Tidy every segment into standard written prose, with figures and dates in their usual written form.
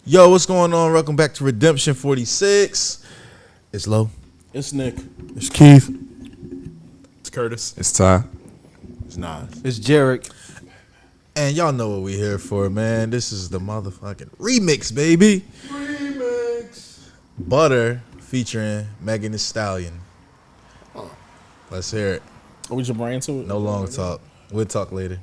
Yo, what's going on? Welcome back to Redemption 46. It's Lo. It's Nick. It's Keith. It's Curtis. It's Ty. It's Nas. It's Jarek. And y'all know what we here for, man. This is the motherfucking remix, baby. Remix. Butter featuring Megan Thee Stallion. Let's hear it. Are we jump right into it? No long talk. We'll talk later.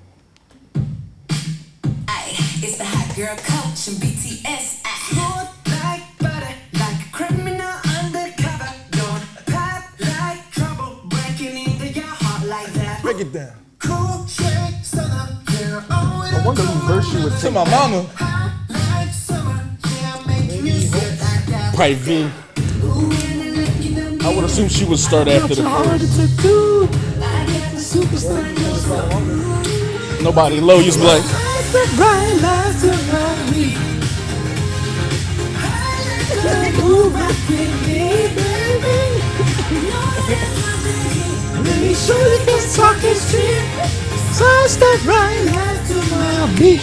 It's the hot girl coach and BTS. Smooth like butter, like a criminal undercover. Don't pop like trouble, breaking into your heart like that. Break it down. Cool shade stunner, yeah, I wonder who verse you would To take. my mama. hot like summer, yeah, make music like that. Probably V. Ooh, and I look, you know, I would assume she would start after the first. I got the superstar. Nobody. Low used to be like, Let me show you this talking street. Sidestep right life to my beat.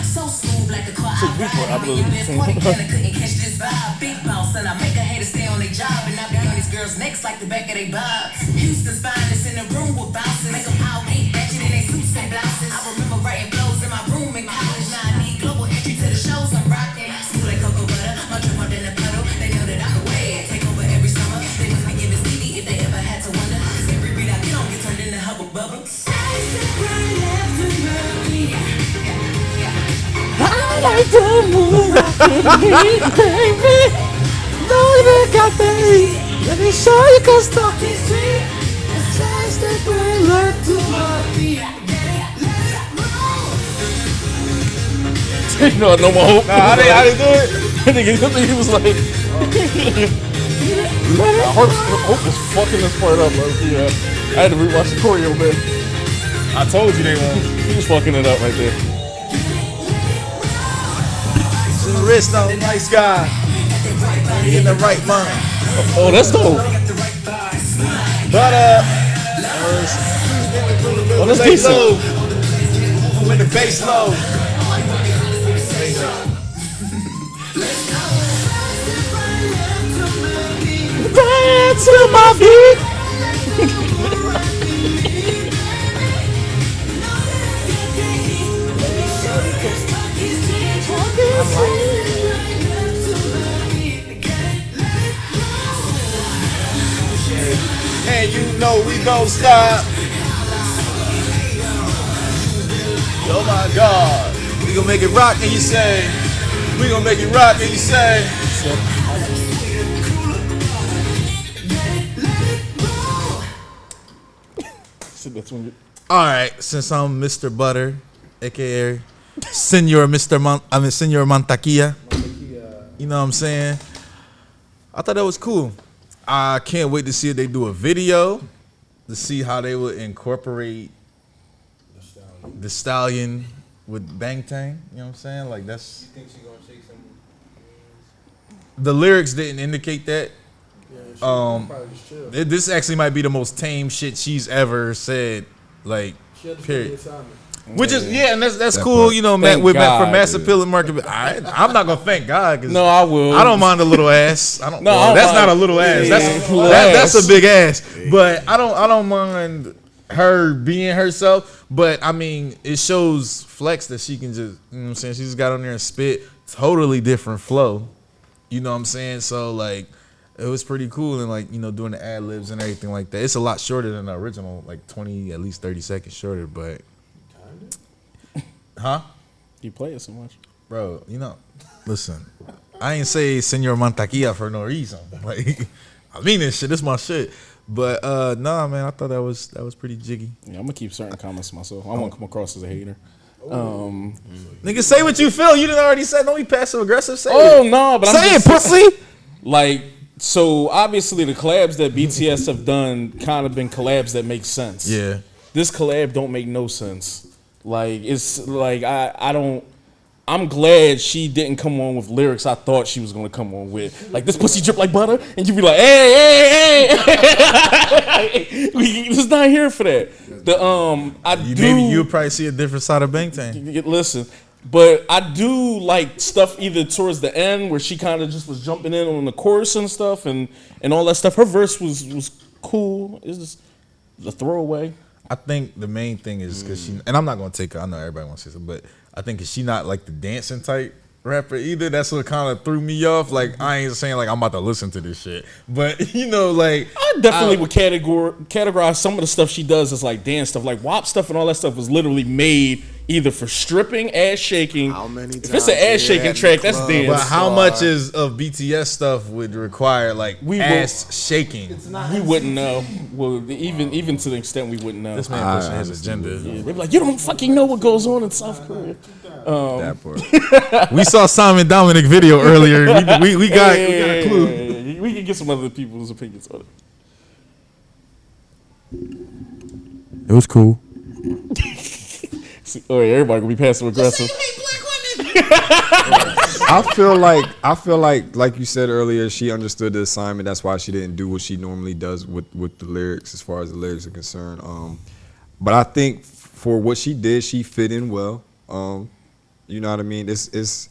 So smooth like a car. I couldn't catch this vibe. Big bounce and I make a hater stay on their job. And I be on these girls' necks like the back of their bob. Houston's finest in the room with bouncing. Make them out, ain't ratchet in their suits and blouses. I remember writing blows in my room in college. Now I need global entry to the shows I'm rocking. Smooth like cocoa butter, my drip more than a puddle. They know that I'm the way. Take over every summer. They must be giving Stevie if they ever had to wonder. Cause every beat I get on get turned into hubble bubble. I like to move baby. No, you got me. Let me show you cause talking street. It's just that way learn to my feet. you know, no more hope. How they do it? He was like, Hope was fucking this part up. Like, yeah. I had to rewatch the choreo, man. I told you they won't. He was fucking it up right there. The wrist on, nice guy. He in the right mind. Oh, that's dope. Butter. Oh, that's decent. Low. With the bass low. Dance to my beat. And you know we gon' stop. Oh my God. We gon' make it rock and you say. We gon' make it rock and you say. All right, since I'm Mr. Butter, aka Senor Senor Mantequilla. You know what I'm saying? I thought that was cool. I can't wait to see if they do a video to see how they would incorporate the Stallion with Bangtan. You know what I'm saying? Like that's. You think she gonna shake some? The lyrics didn't indicate that. Yeah, she probably just chill. This actually might be the most tame shit she's ever said. Like, She had to period. spend her time. Which is and that's That cool. part. You know, Thank for God, mass dude. appeal and market. But I'm not gonna thank God because No, I will. I don't mind a little ass. I don't. No, well, I don't that's mind- not a little ass. Yeah, That's little that's ass. a big ass. But I don't mind her being herself. But I mean, it shows flex that she can just. You know what I'm saying? She just got on there and spit totally different flow. You know what I'm saying? So like, it was pretty cool and like doing the ad libs and everything like that. It's a lot shorter than the original, like 20, at least 30 seconds shorter. But huh? You play it so much. Bro, listen, I ain't say Senor Mantequilla for no reason. Like, I mean this shit, this my shit. But nah, man, I thought that was pretty jiggy. Yeah, I'm gonna keep certain comments to myself. I won't come across as a hater. Nigga, say what you feel. You didn't already say. Don't be passive aggressive. Say Oh it. no, but Say I'm it, just pussy. like. So obviously the collabs that BTS have done kind of been collabs that make sense. Yeah. This collab don't make no sense. Like it's like I don't. I'm glad she didn't come on with lyrics I thought she was gonna come on with. Like, this pussy drip like butter, and you be like, hey, we just not here for that. Maybe you'll probably see a different side of Bangtan. Listen, But I do like stuff either towards the end where she kind of just was jumping in on the chorus and stuff and all that stuff. Her verse was cool. It's just a throwaway. I think the main thing is because she, and I'm not gonna take her. I know everybody wants to say something, but I think 'cause she not like the dancing type rapper either. That's what kind of threw me off. Like I ain't saying like I'm about to listen to this shit, but you know, like I definitely would categorize some of the stuff she does as like dance stuff, like WAP stuff and all that stuff was literally made either for stripping, ass shaking. How many if it's times an ass you shaking had track, the that's club? dance. But how much is of BTS stuff would require like ass shaking? We wouldn't know. Well, even to the extent we wouldn't know. This man pushing his agenda. Yeah, they'd be like, you don't fucking know what goes on in South Korea. That part. We saw Simon Dominic video earlier. We got a clue. Yeah. We can get some other people's opinions on it. It was cool. See, oh, yeah, everybody gonna be passive aggressive. I feel like you said earlier, she understood the assignment. That's why she didn't do what she normally does with the lyrics, as far as the lyrics are concerned. But I think for what she did, she fit in well. You know what I mean? It's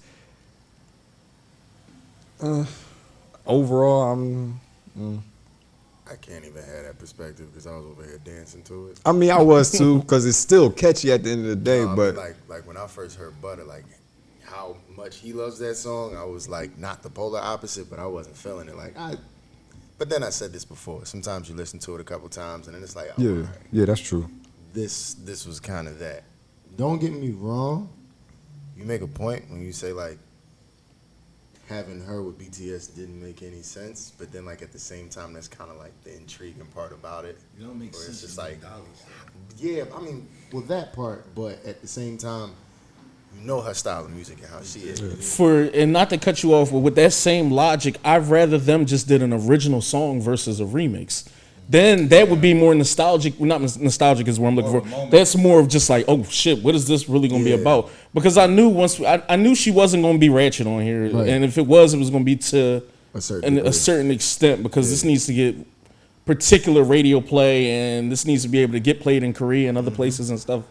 overall, I can't even have that perspective because I was over here dancing to it. I mean, I was too, because it's still catchy at the end of the day. No, I but mean, like when I first heard Butter, like how much he loves that song, I was like not the polar opposite, but I wasn't feeling it. But then I said this before. Sometimes you listen to it a couple times and then it's like, oh, yeah, all right, yeah, that's true. this was kind of that. Don't get me wrong. You make a point when you say like having her with BTS didn't make any sense, but then like at the same time, that's kind of like the intriguing part about it. You don't make where sense. it's just like, yeah, I mean, well that part, but at the same time, you know her style of music and how she is. And not to cut you off, but with that same logic, I'd rather them just did an original song versus a remix. Then that would be more nostalgic. Well, not nostalgic is what I'm looking for. That's more of just like, oh shit, what is this really going to be about? Because I knew I knew she wasn't going to be ratchet on here, and if it was going to be to a certain extent, because this needs to get particular radio play, and this needs to be able to get played in Korea and other places and stuff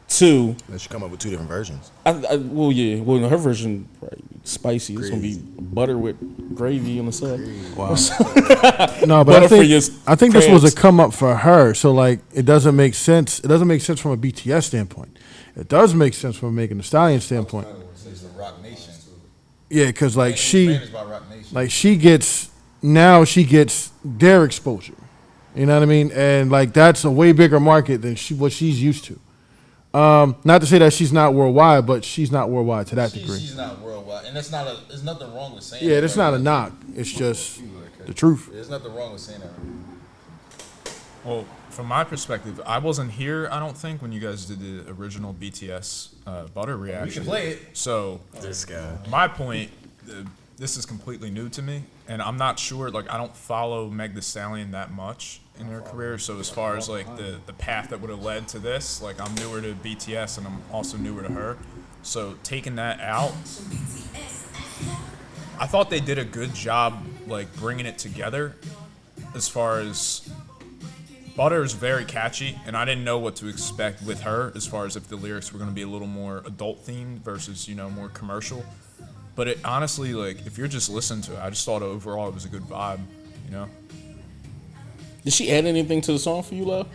too. They should come up with two different versions. Well, her version probably spicy. It's gonna be butter with gravy on the side. Wow. No, but Butter for your I think this was a crabs. come up for her. So like, it doesn't make sense. It doesn't make sense from a BTS standpoint. It does make sense from a Megan Thee Stallion standpoint. Rock Nation. Yeah, because like she Rock Nation. like she gets their exposure. You know what I mean? And like that's a way bigger market than what she's used to. Not to say that she's not worldwide, but she's not worldwide to that degree. She's not worldwide, and there's nothing wrong with saying. Yeah, that, that's right? not a knock. It's just the truth. There's nothing wrong with saying that. Well, from my perspective, I wasn't here, I don't think, when you guys did the original BTS Butter reaction. We can play it. So, This guy. my point, this is completely new to me, and I'm not sure, like, I don't follow Meg Thee Stallion that much in her career, so as far as, like, the path that would have led to this, like, I'm newer to BTS, and I'm also newer to her, so taking that out, I thought they did a good job, like, bringing it together as far as Butter is very catchy, and I didn't know what to expect with her as far as if the lyrics were going to be a little more adult themed versus, you know, more commercial. But it honestly, like, if you're just listening to it, I just thought overall it was a good vibe, you know? Did she add anything to the song for you, love?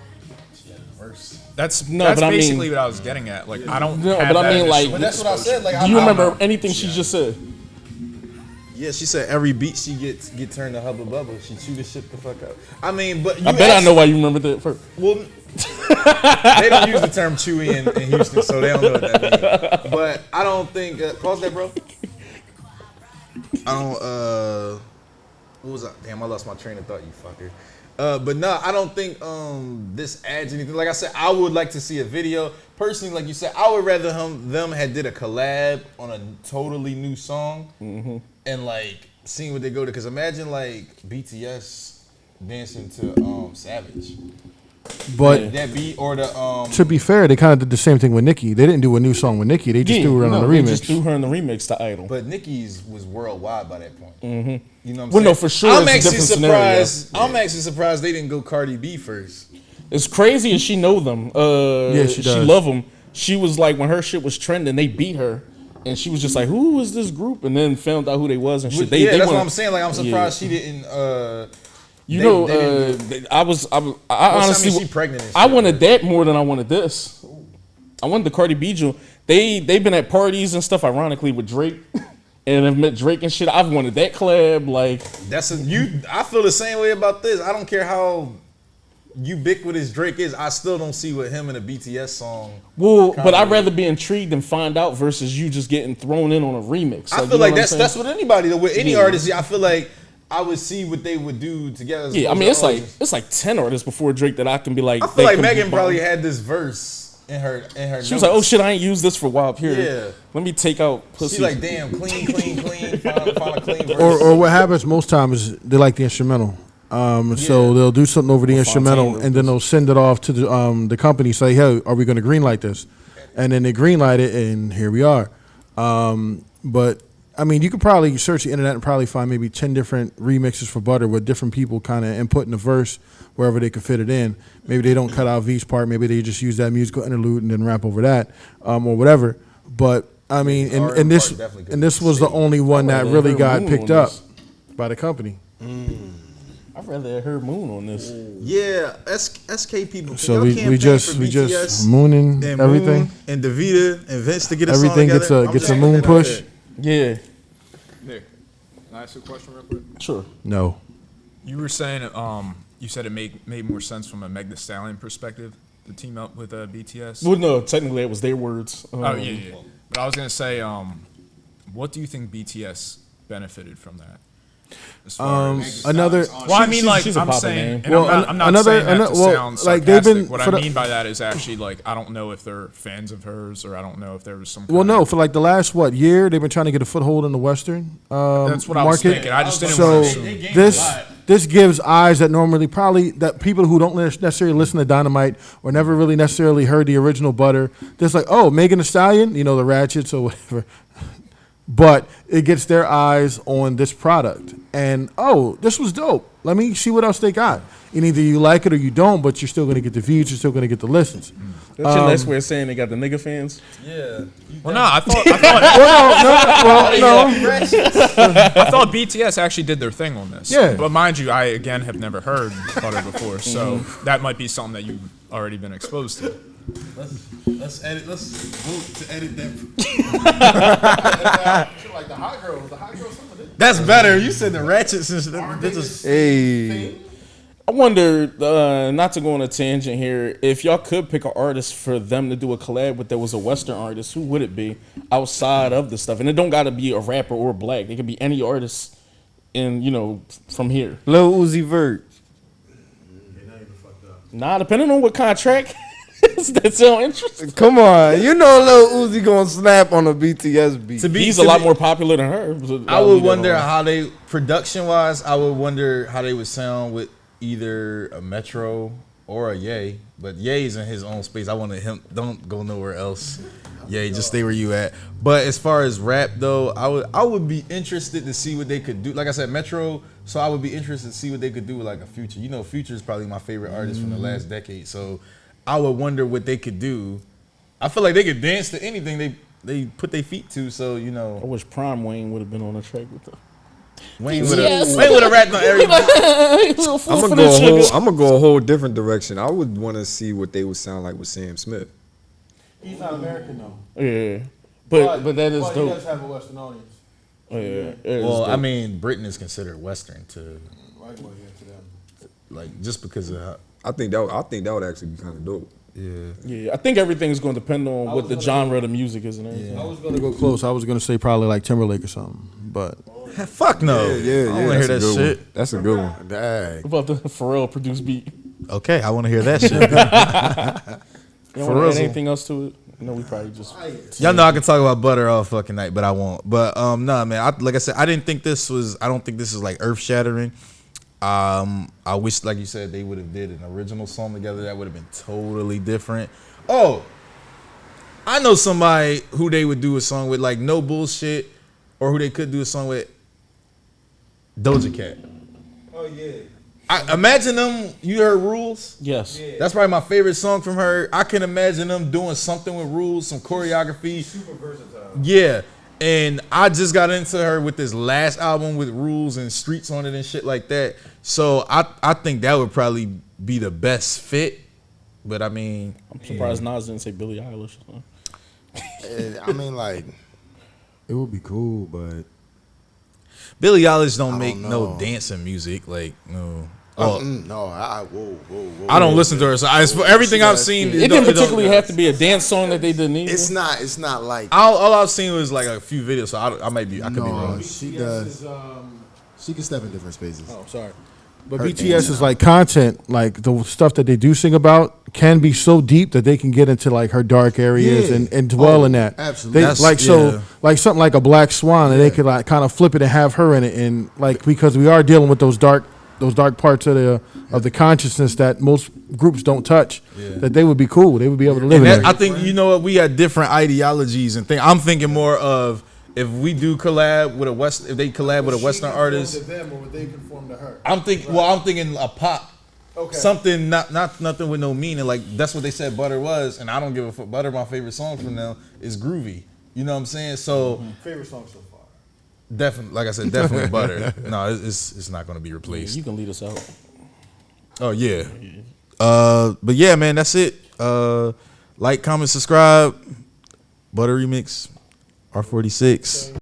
That's but I mean- basically what I was getting at. Like, I don't No, have but I that mean, like- initial But that's what I said. Like, Do you remember anything she just said? Yeah, she said every beat she get turned to hubba bubba. She chew the shit the fuck out. I mean, but I bet I know why you remember that first. Well, they don't use the term chewy in Houston, so they don't know what that means. But I don't think. Pause that, bro. I don't. What was that? Damn, I lost my train of thought. You fucker. But no, I don't think this adds anything. Like I said, I would like to see a video. Personally, like you said, I would rather them had did a collab on a totally new song and like seeing what they go to. Because imagine like BTS dancing to Savage. But That beat or the to be fair, they kind of did the same thing with Nicki. They didn't do a new song with Nicki. They just threw her on the They remix. just threw her in the remix to Idol. But Nicki's was worldwide by that point. You know what I'm Well, saying? no, for sure, I'm it's a actually different scenario. surprised. I'm actually surprised they didn't go Cardi B first. It's crazy as she know them. Yeah, she She does. love them. She was like, when her shit was trending, they beat her. and she was just like, "Who is this group?" And then found out who they was and shit. That's what I'm saying. Like, I'm surprised she didn't. I honestly, she pregnant. And shit, I wanted that more than I wanted this. I wanted the Cardi B joint. They've been at parties and stuff, ironically, with Drake, and have met Drake and shit. I've wanted that collab. Like, I feel the same way about this. I don't care how ubiquitous Drake is. I still don't see what him and a BTS song. Well, but I'd rather be intrigued and find out versus you just getting thrown in on a remix. I feel like that's what anybody, with any artist. I feel like I would see what they would do together. Yeah, I mean, it's like 10 artists before Drake that I can be like. I feel like Megan probably had this verse in her. She was like, "Oh shit, I ain't used this for a while." Period. Yeah. Let me take out pussy. She like, damn, clean. Find a clean verse. Or what happens most times is they like the instrumental. So they'll do something over the instrumental, and then they'll send it off to the company. Say, "Hey, are we going to greenlight this?" And then they greenlight it, and here we are. But I mean, you could probably search the internet and probably find maybe 10 different remixes for Butter with different people kind of inputting the verse wherever they could fit it in. Maybe they don't cut out V's part. Maybe they just use that musical interlude and then rap over that, or whatever. But I mean, and this was the only one that really got picked up by the company. I'd rather have heard Moon on this. Yeah, SK people. So we just mooning and everything, Moon and Davida and Vince to get a everything song together. gets a Moon push. Yeah. Nick, can I ask you a question real quick? Sure. No. You were saying, you said it made more sense from a Thee Stallion perspective to team up with BTS. Well, no, technically it was their words. Yeah. But I was gonna say, what do you think BTS benefited from that? As far as Another. well, I mean, like she's a I'm popular saying, name. and I'm not saying that to sound like they've sarcastic. been What for I the- mean by that is actually like I don't know if they're fans of hers or I don't know if there was some. Well, kind no, of, for like the last year, they've been trying to get a foothold in the Western that's what I was market. thinking. I just didn't So want to assume. this gives eyes that normally probably that people who don't necessarily listen to Dynamite or never really necessarily heard the original Butter. Just like, oh, Megan Thee Stallion, the Ratchets or whatever. But it gets their eyes on this product. And, oh, this was dope. Let me see what else they got. And either you like it or you don't, but you're still going to get the views. You're still going to get the listens. That's your nice way of saying they got the nigga fans? Yeah. Well, no, I thought I thought BTS actually did their thing on this. Yeah. But mind you, I again have never heard Butter before, so that might be something that you've already been exposed to. Let's vote to edit that. Like the hot girls. That's better. You said the Ratchets. Hey, I wonder, not to go on a tangent here, if y'all could pick an artist for them to do a collab with that was a Western artist, who would it be outside of the stuff? And it don't got to be a rapper or black. It could be any artist from here. Lil Uzi Vert. Nah, depending on what contract. That sound interesting. Come on, Lil Uzi gonna snap on a BTS beat. He's a lot more popular than her. I would wonder how they, production-wise, I would wonder how they would sound with either a Metro or a Ye. But Ye's in his own space. I wanted him, don't go nowhere else. Ye, just stay where you at. But as far as rap, though, I would be interested to see what they could do. Like I said, Metro, so I would be interested to see what they could do with like a Future. Future is probably my favorite artist from the last decade. So I would wonder what they could do. I feel like they could dance to anything they put their feet to. So I wish Prime Wayne would have been on the track with them. Wayne would have rapped on everybody. I'm gonna go a whole different direction. I would want to see what they would sound like with Sam Smith. He's not American, though. Yeah. But that is He dope. does have a Western audience. Oh, yeah. Well, I mean, Britain is considered Western to like just because of how, I think that would actually be kind of dope. Yeah, I think everything's going to depend on what the genre of the music is and everything. I was going to go close. I was going to say probably like Timberlake or something. But fuck no. Yeah. I want to hear that shit. That's a good one. What about the Pharrell produced beat? Okay, I want to hear that shit. You don't want to add anything else to it? We probably just. Y'all know I can talk about Butter all fucking night, but I won't. But nah, man. Like I said, I don't think this is like earth shattering. I wish, like you said, they would have did an original song together. That would have been totally different. Oh, I know somebody who they would do a song with, like no bullshit, or who they could do a song with. Doja Cat. Oh yeah. I imagine them. You heard Rules? Yes. Yeah. That's probably my favorite song from her. I can imagine them doing something with Rules, some choreography. Super versatile. Yeah, And I just got into her with this last album with Rules and Streets on it and shit like that. So I think that would probably be the best fit. But I mean, I'm surprised Nas didn't say Billie Eilish. I mean, like, it would be cool, but Billie Eilish don't I make don't no know. dancing music. Like, no. no, whoa. I don't listen to her. So for everything I've seen, It didn't particularly have to be a dance song that they didn't need. It's not like all I've seen was like a few videos. So I could be wrong. She does. She can step in different spaces. Oh, sorry. But BTS is like content, like the stuff that they do sing about can be so deep that they can get into like her dark areas and dwell in that. Absolutely. They, like something like a Black Swan, and they could like kind of flip it and have her in it, and like because we are dealing with those dark parts of the consciousness that most groups don't touch. That they would be cool. They would be able to live in. I think we got different ideologies and things. I'm thinking more of if we do collab with if they collab with a Western artist. Them, or would they conform to her? I'm thinking a pop. Okay. Something not nothing with no meaning. Like that's what they said Butter was, and I don't give a fuck. Butter, my favorite song from them is groovy. You know what I'm saying? So Favorite song so far. definitely, like I said, definitely Butter. No, it's not gonna be replaced. You can lead us out. Oh yeah. But yeah, man, that's it. Like, comment, subscribe. Butter Remix, R46.